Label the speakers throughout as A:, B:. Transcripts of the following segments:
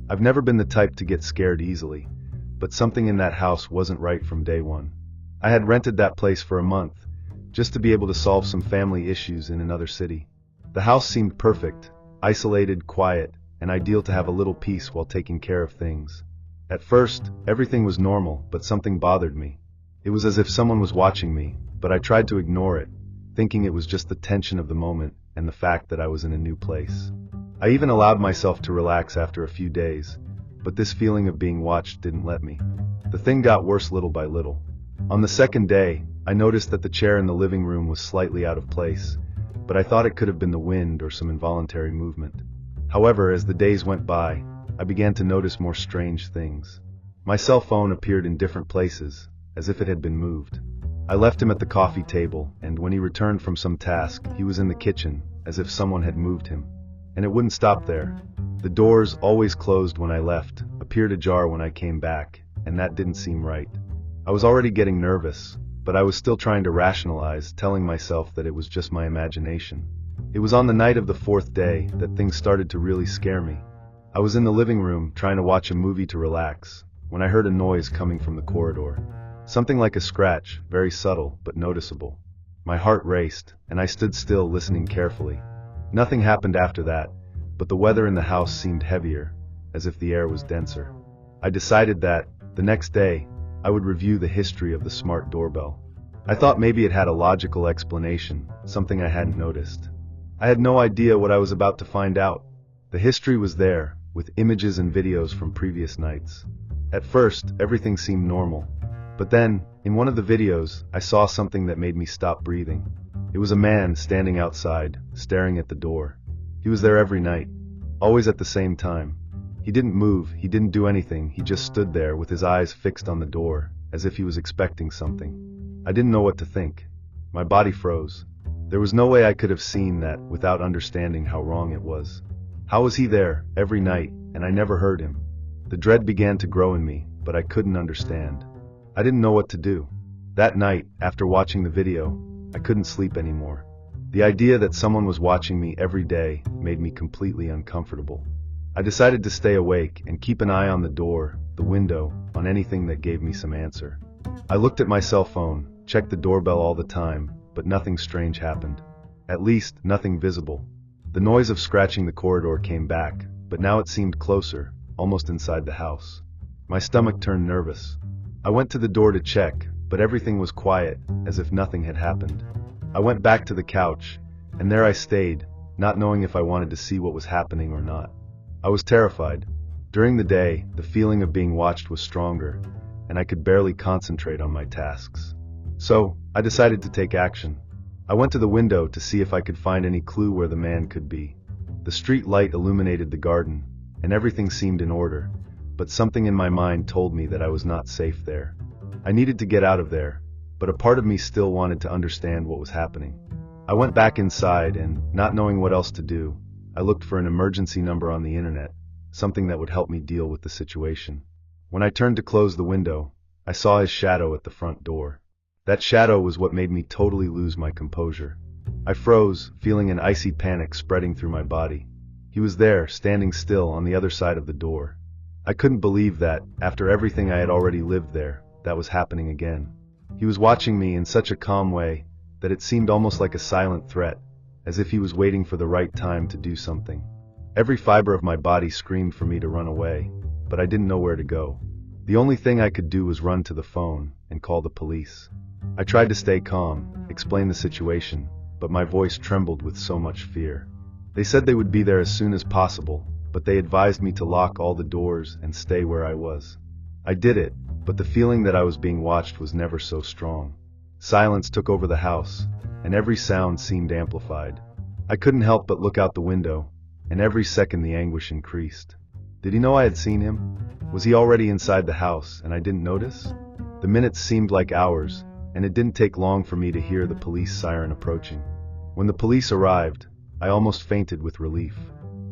A: I've never been the type to get scared easily, but something in that house wasn't right from day one. I had rented that place for a month, just to be able to solve some family issues in another city. The house seemed perfect, isolated, quiet, and ideal to have a little peace while taking care of things. At first, everything was normal, but something bothered me. It was as if someone was watching me, but I tried to ignore it, thinking it was just the tension of the moment and the fact that I was in a new place. I even allowed myself to relax after a few days, but this feeling of being watched didn't let me. The thing got worse little by little. On the second day, I noticed that the chair in the living room was slightly out of place, but I thought it could have been the wind or some involuntary movement. However, as the days went by, I began to notice more strange things. My cell phone appeared in different places, as if it had been moved. I left him at the coffee table, and when he returned from some task, he was in the kitchen, as if someone had moved him. And it wouldn't stop there. The doors, always closed when I left, appeared ajar when I came back, and that didn't seem right. I was already getting nervous, but I was still trying to rationalize, telling myself that it was just my imagination. It was on the night of the fourth day that things started to really scare me. I was in the living room, trying to watch a movie to relax, when I heard a noise coming from the corridor. Something like a scratch, very subtle, but noticeable. My heart raced, and I stood still, listening carefully. Nothing happened after that, but the weather in the house seemed heavier, as if the air was denser. I decided that, the next day, I would review the history of the smart doorbell. I thought maybe it had a logical explanation, something I hadn't noticed. I had no idea what I was about to find out. The history was there, with images and videos from previous nights. At first, everything seemed normal. But then, in one of the videos, I saw something that made me stop breathing. It was a man standing outside, staring at the door. He was there every night, always at the same time. He didn't move, he didn't do anything, he just stood there with his eyes fixed on the door, as if he was expecting something. I didn't know what to think. My body froze. There was no way I could have seen that without understanding how wrong it was. How was he there, every night, and I never heard him? The dread began to grow in me, but I couldn't understand. I didn't know what to do. That night, after watching the video, I couldn't sleep anymore. The idea that someone was watching me every day made me completely uncomfortable. I decided to stay awake and keep an eye on the door, the window, on anything that gave me some answer. I looked at my cell phone, checked the doorbell all the time, but nothing strange happened. At least, nothing visible. The noise of scratching the corridor came back, but now it seemed closer, almost inside the house. My stomach turned nervous. I went to the door to check, but everything was quiet, as if nothing had happened. I went back to the couch, and there I stayed, not knowing if I wanted to see what was happening or not. I was terrified. During the day, the feeling of being watched was stronger, and I could barely concentrate on my tasks. So, I decided to take action. I went to the window to see if I could find any clue where the man could be. The street light illuminated the garden, and everything seemed in order, but something in my mind told me that I was not safe there. I needed to get out of there, but a part of me still wanted to understand what was happening. I went back inside and, not knowing what else to do, I looked for an emergency number on the internet, something that would help me deal with the situation. When I turned to close the window, I saw his shadow at the front door. That shadow was what made me totally lose my composure. I froze, feeling an icy panic spreading through my body. He was there, standing still on the other side of the door. I couldn't believe that, after everything I had already lived there, that was happening again. He was watching me in such a calm way that it seemed almost like a silent threat, as if he was waiting for the right time to do something. Every fiber of my body screamed for me to run away, but I didn't know where to go. The only thing I could do was run to the phone and call the police. I tried to stay calm, explain the situation, but my voice trembled with so much fear. They said they would be there as soon as possible, but they advised me to lock all the doors and stay where I was. I did it, but the feeling that I was being watched was never so strong. Silence took over the house, and every sound seemed amplified. I couldn't help but look out the window, and every second the anguish increased. Did he know I had seen him? Was he already inside the house, and I didn't notice? The minutes seemed like hours, and it didn't take long for me to hear the police siren approaching. When the police arrived, I almost fainted with relief.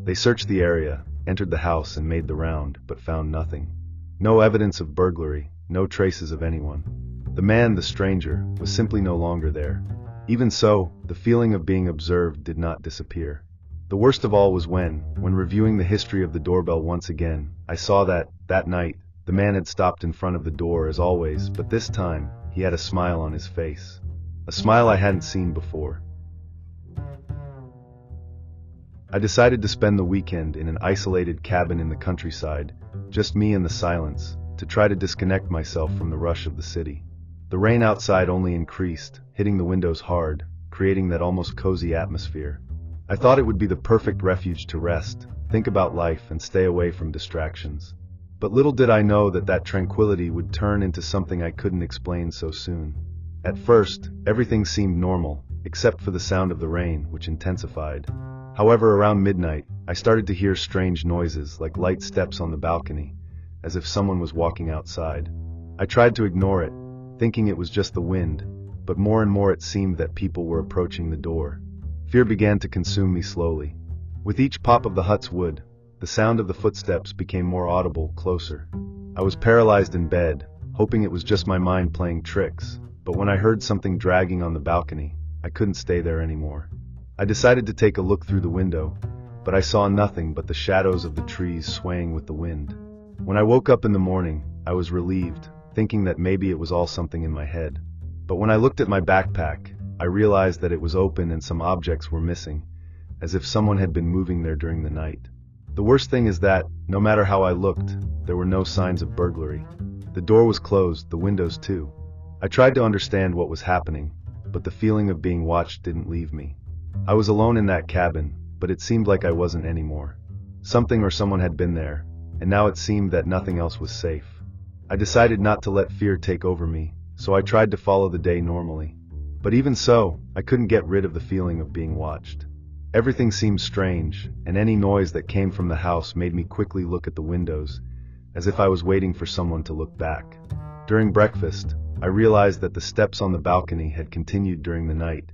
A: They searched the area, entered the house and made the round, but found nothing. No evidence of burglary, no traces of anyone. The man, the stranger, was simply no longer there. Even so, the feeling of being observed did not disappear. The worst of all was when reviewing the history of the doorbell once again, I saw that night, the man had stopped in front of the door as always, but this time, he had a smile on his face. A smile I hadn't seen before. I decided to spend the weekend in an isolated cabin in the countryside, just me and the silence, to try to disconnect myself from the rush of the city. The rain outside only increased, hitting the windows hard, creating that almost cozy atmosphere. I thought it would be the perfect refuge to rest, think about life, and stay away from distractions. But little did I know that tranquility would turn into something I couldn't explain so soon. At first, everything seemed normal, except for the sound of the rain, which intensified. However, around midnight, I started to hear strange noises like light steps on the balcony, as if someone was walking outside. I tried to ignore it, thinking it was just the wind, but more and more it seemed that people were approaching the door. Fear began to consume me slowly. With each pop of the hut's wood, the sound of the footsteps became more audible, closer. I was paralyzed in bed, hoping it was just my mind playing tricks, but when I heard something dragging on the balcony, I couldn't stay there anymore. I decided to take a look through the window, but I saw nothing but the shadows of the trees swaying with the wind. When I woke up in the morning, I was relieved, thinking that maybe it was all something in my head. But when I looked at my backpack, I realized that it was open and some objects were missing, as if someone had been moving there during the night. The worst thing is that, no matter how I looked, there were no signs of burglary. The door was closed, the windows too. I tried to understand what was happening, but the feeling of being watched didn't leave me. I was alone in that cabin, but it seemed like I wasn't anymore. Something or someone had been there, and now it seemed that nothing else was safe. I decided not to let fear take over me, so I tried to follow the day normally. But even so, I couldn't get rid of the feeling of being watched. Everything seemed strange, and any noise that came from the house made me quickly look at the windows, as if I was waiting for someone to look back. During breakfast, I realized that the steps on the balcony had continued during the night,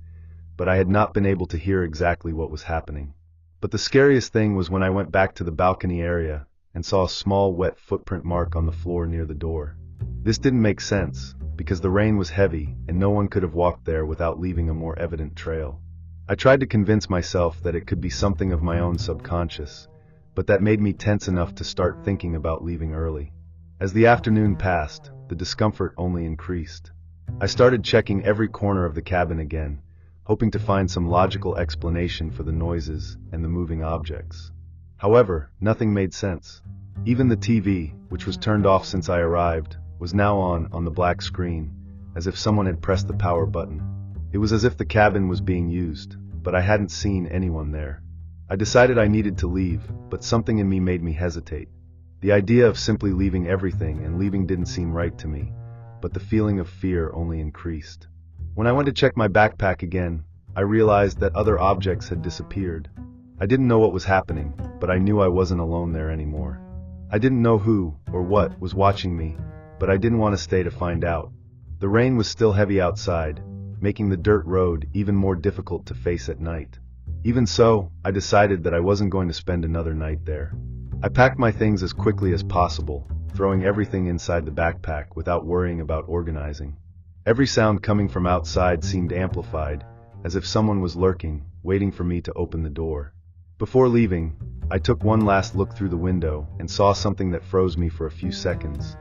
A: but I had not been able to hear exactly what was happening. But the scariest thing was when I went back to the balcony area and saw a small wet footprint mark on the floor near the door. This didn't make sense, because the rain was heavy and no one could have walked there without leaving a more evident trail. I tried to convince myself that it could be something of my own subconscious, but that made me tense enough to start thinking about leaving early. As the afternoon passed, the discomfort only increased. I started checking every corner of the cabin again, hoping to find some logical explanation for the noises and the moving objects. However, nothing made sense. Even the TV, which was turned off since I arrived, was now on the black screen, as if someone had pressed the power button. It was as if the cabin was being used, but I hadn't seen anyone there. I decided I needed to leave, but something in me made me hesitate. The idea of simply leaving everything and leaving didn't seem right to me, but the feeling of fear only increased. When I went to check my backpack again, I realized that other objects had disappeared. I didn't know what was happening, but I knew I wasn't alone there anymore. I didn't know who or what was watching me, but I didn't want to stay to find out. The rain was still heavy outside, making the dirt road even more difficult to face at night. Even so, I decided that I wasn't going to spend another night there. I packed my things as quickly as possible, throwing everything inside the backpack without worrying about organizing. Every sound coming from outside seemed amplified, as if someone was lurking, waiting for me to open the door. Before leaving, I took one last look through the window and saw something that froze me for a few seconds.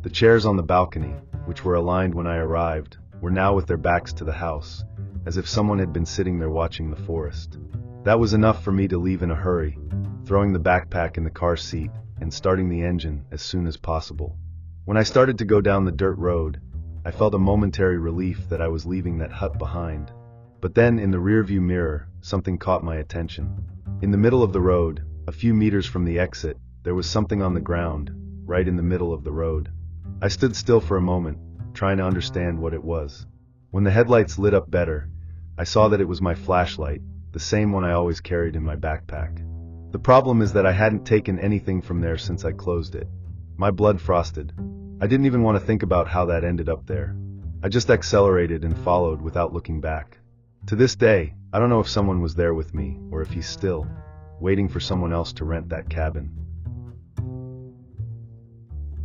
A: The chairs on the balcony, which were aligned when I arrived, were now with their backs to the house, as if someone had been sitting there watching the forest. That was enough for me to leave in a hurry, throwing the backpack in the car seat and starting the engine as soon as possible. When I started to go down the dirt road, I felt a momentary relief that I was leaving that hut behind. But then, in the rearview mirror, something caught my attention. In the middle of the road, a few meters from the exit, there was something on the ground, right in the middle of the road. I stood still for a moment, trying to understand what it was. When the headlights lit up better, I saw that it was my flashlight, the same one I always carried in my backpack. The problem is that I hadn't taken anything from there since I closed it. My blood frosted. I didn't even want to think about how that ended up there. I just accelerated and followed without looking back. To this day, I don't know if someone was there with me, or if he's still waiting for someone else to rent that cabin.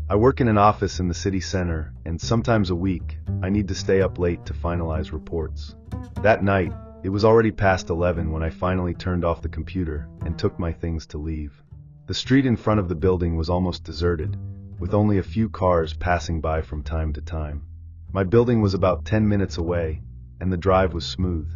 A: I work in an office in the city center, and sometimes a week, I need to stay up late to finalize reports. That night, It was already past 11 when I finally turned off the computer and took my things to leave. The street in front of the building was almost deserted, with only a few cars passing by from time to time. My building was about 10 minutes away, and the drive was smooth.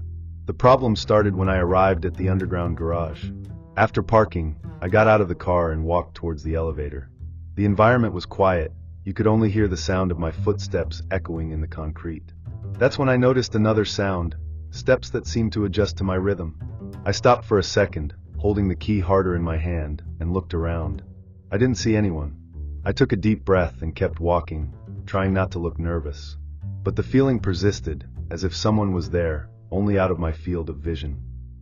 A: The problem started when I arrived at the underground garage. After parking, I got out of the car and walked towards the elevator. The environment was quiet. You could only hear the sound of my footsteps echoing in the concrete. That's when I noticed another sound, steps that seemed to adjust to my rhythm. I stopped for a second, holding the key harder in my hand, and looked around. I didn't see anyone. I took a deep breath and kept walking, trying not to look nervous. But the feeling persisted, as if someone was there, only out of my field of vision.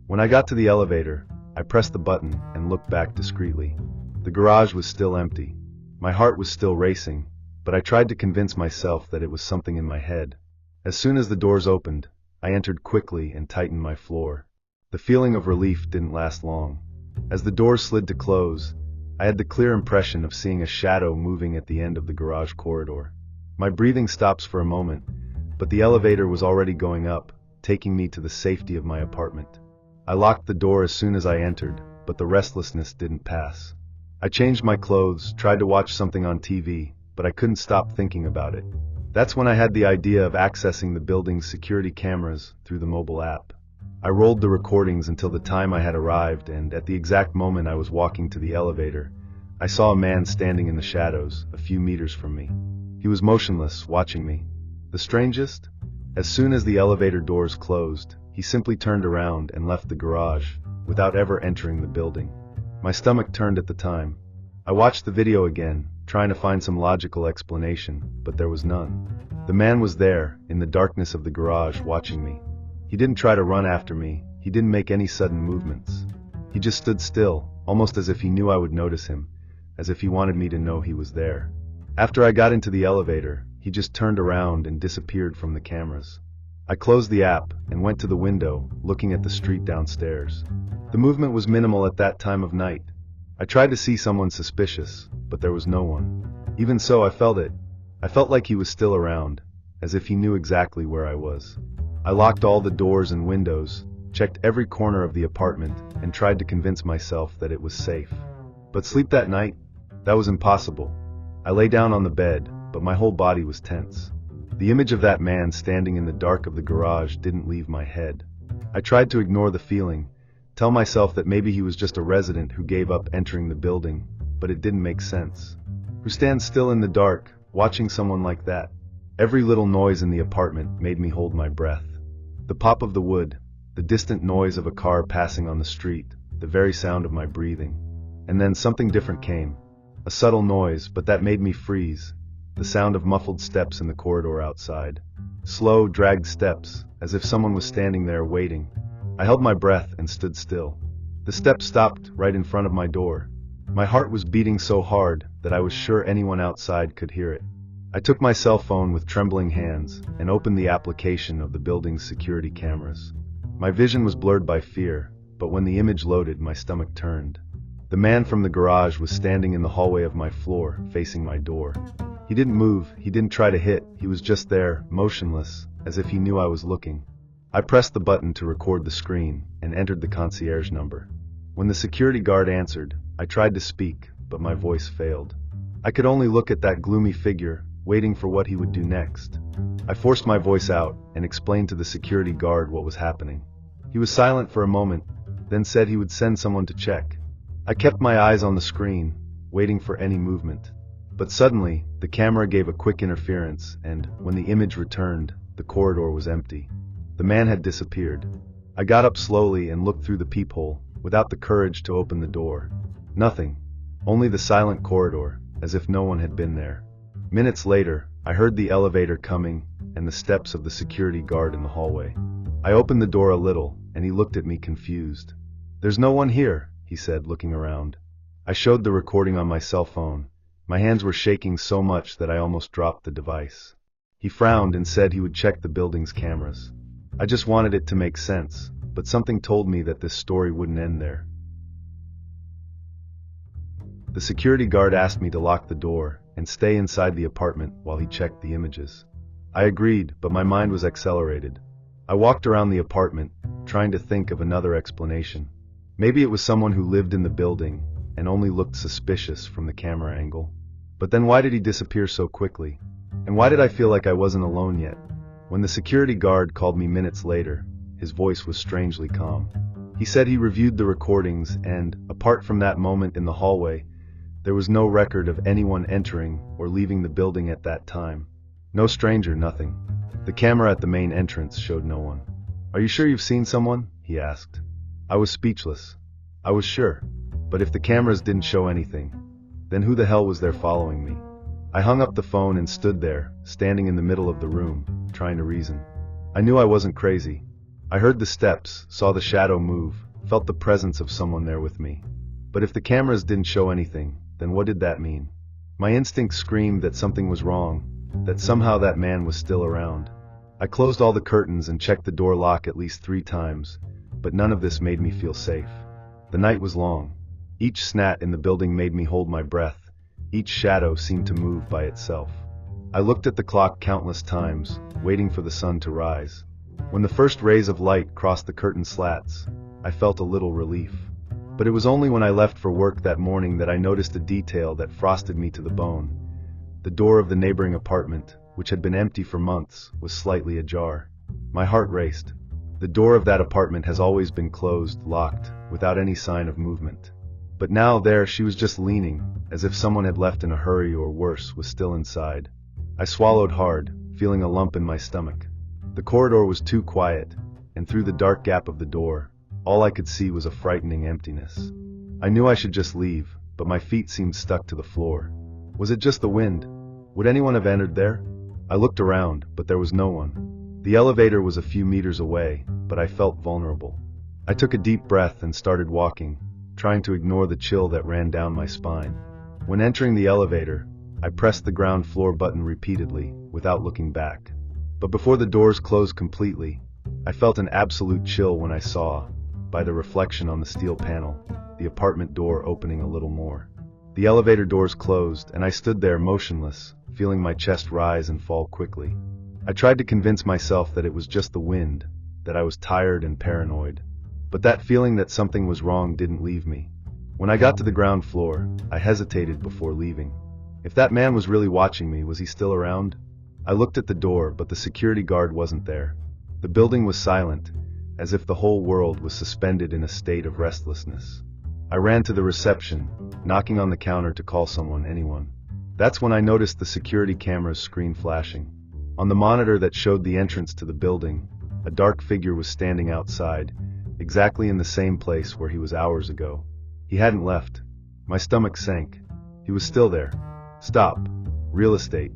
A: When I got to the elevator, I pressed the button and looked back discreetly. The garage was still empty. My heart was still racing, but I tried to convince myself that it was something in my head. As soon as the doors opened, I entered quickly and tightened my floor. The feeling of relief didn't last long. As the doors slid to close, I had the clear impression of seeing a shadow moving at the end of the garage corridor. My breathing stopped for a moment, but the elevator was already going up, taking me to the safety of my apartment. I locked the door as soon as I entered, but the restlessness didn't pass. I changed my clothes, tried to watch something on TV, but I couldn't stop thinking about it. That's when I had the idea of accessing the building's security cameras through the mobile app. I rolled the recordings until the time I had arrived, and at the exact moment I was walking to the elevator, I saw a man standing in the shadows, a few meters from me. He was motionless, watching me. The strangest? As soon as the elevator doors closed, he simply turned around and left the garage, without ever entering the building. My stomach turned at the time. I watched the video again, trying to find some logical explanation, but there was none. The man was there, in the darkness of the garage, watching me. He didn't try to run after me, he didn't make any sudden movements. He just stood still, almost as if he knew I would notice him, as if he wanted me to know he was there. After I got into the elevator, he just turned around and disappeared from the cameras. I closed the app and went to the window, looking at the street downstairs. The movement was minimal at that time of night. I tried to see someone suspicious, but there was no one. Even so, I felt it. I felt like he was still around, as if he knew exactly where I was. I locked all the doors and windows, checked every corner of the apartment, and tried to convince myself that it was safe. But sleep that night? That was impossible. I lay down on the bed, but my whole body was tense. The image of that man standing in the dark of the garage didn't leave my head. I tried to ignore the feeling, tell myself that maybe he was just a resident who gave up entering the building, but it didn't make sense. Who stands still in the dark, watching someone like that? Every little noise in the apartment made me hold my breath. The pop of the wood, the distant noise of a car passing on the street, the very sound of my breathing. And then something different came. A subtle noise, but that made me freeze. The sound of muffled steps in the corridor outside. Slow, dragged steps, as if someone was standing there waiting. I held my breath and stood still. The steps stopped right in front of my door. My heart was beating so hard that I was sure anyone outside could hear it. I took my cell phone with trembling hands and opened the application of the building's security cameras. My vision was blurred by fear, but when the image loaded, my stomach turned. The man from the garage was standing in the hallway of my floor, facing my door. He didn't move, he didn't try to hit, he was just there, motionless, as if he knew I was looking. I pressed the button to record the screen and entered the concierge number. When the security guard answered, I tried to speak, but my voice failed. I could only look at that gloomy figure, waiting for what he would do next. I forced my voice out and explained to the security guard what was happening. He was silent for a moment, then said he would send someone to check. I kept my eyes on the screen, waiting for any movement. But suddenly, the camera gave a quick interference, and when the image returned, the corridor was empty. The man had disappeared. I got up slowly and looked through the peephole, without the courage to open the door. Nothing. Only the silent corridor, as if no one had been there. Minutes later, I heard the elevator coming and the steps of the security guard in the hallway. I opened the door a little, and he looked at me confused. "There's no one here," he said, looking around. I showed the recording on my cell phone. My hands were shaking so much that I almost dropped the device. He frowned and said he would check the building's cameras. I just wanted it to make sense, but something told me that this story wouldn't end there. The security guard asked me to lock the door and stay inside the apartment while he checked the images. I agreed, but my mind was accelerated. I walked around the apartment, trying to think of another explanation. Maybe it was someone who lived in the building and only looked suspicious from the camera angle. But then why did he disappear so quickly? And why did I feel like I wasn't alone yet? When the security guard called me minutes later, his voice was strangely calm. He said he reviewed the recordings and, apart from that moment in the hallway, there was no record of anyone entering or leaving the building at that time. No stranger, nothing. The camera at the main entrance showed no one. "Are you sure you've seen someone?" he asked. I was speechless. I was sure. But if the cameras didn't show anything, then who the hell was there following me? I hung up the phone and stood there, standing in the middle of the room, trying to reason. I knew I wasn't crazy. I heard the steps, saw the shadow move, felt the presence of someone there with me. But if the cameras didn't show anything, then what did that mean? My instinct screamed that something was wrong, that somehow that man was still around. I closed all the curtains and checked the door lock at least 3 times, but none of this made me feel safe. The night was long. Each snat in the building made me hold my breath. Each shadow seemed to move by itself. I looked at the clock countless times, waiting for the sun to rise. When the first rays of light crossed the curtain slats, I felt a little relief. But it was only when I left for work that morning that I noticed a detail that frosted me to the bone. The door of the neighboring apartment, which had been empty for months, was slightly ajar. My heart raced. The door of that apartment has always been closed, locked, without any sign of movement. But now there she was just leaning, as if someone had left in a hurry or worse, was still inside. I swallowed hard, feeling a lump in my stomach. The corridor was too quiet, and through the dark gap of the door, all I could see was a frightening emptiness. I knew I should just leave, but my feet seemed stuck to the floor. Was it just the wind? Would anyone have entered there? I looked around, but there was no one. The elevator was a few meters away, but I felt vulnerable. I took a deep breath and started walking, trying to ignore the chill that ran down my spine. When entering the elevator, I pressed the ground floor button repeatedly, without looking back. But before the doors closed completely, I felt an absolute chill when I saw, by the reflection on the steel panel, the apartment door opening a little more. The elevator doors closed, and I stood there motionless, feeling my chest rise and fall quickly. I tried to convince myself that it was just the wind, that I was tired and paranoid. But that feeling that something was wrong didn't leave me. When I got to the ground floor, I hesitated before leaving. If that man was really watching me, was he still around? I looked at the door, but the security guard wasn't there. The building was silent, as if the whole world was suspended in a state of restlessness. I ran to the reception, knocking on the counter to call anyone. That's when I noticed the security camera's screen flashing. On the monitor that showed the entrance to the building, a dark figure was standing outside, exactly in the same place where he was hours ago. He hadn't left. My stomach sank. He was still there. Stop. Real estate.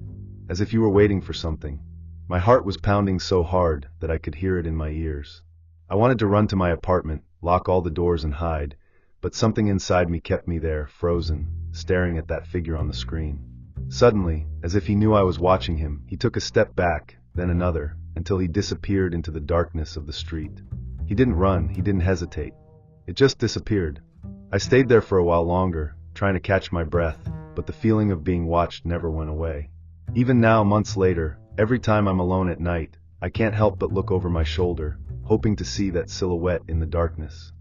A: As if you were waiting for something. My heart was pounding so hard that I could hear it in my ears. I wanted to run to my apartment, lock all the doors and hide, but something inside me kept me there, frozen, staring at that figure on the screen. Suddenly, as if he knew I was watching him, he took a step back, then another, until he disappeared into the darkness of the street. He didn't run, he didn't hesitate. It just disappeared. I stayed there for a while longer, trying to catch my breath, but the feeling of being watched never went away. Even now, months later, every time I'm alone at night, I can't help but look over my shoulder, hoping to see that silhouette in the darkness.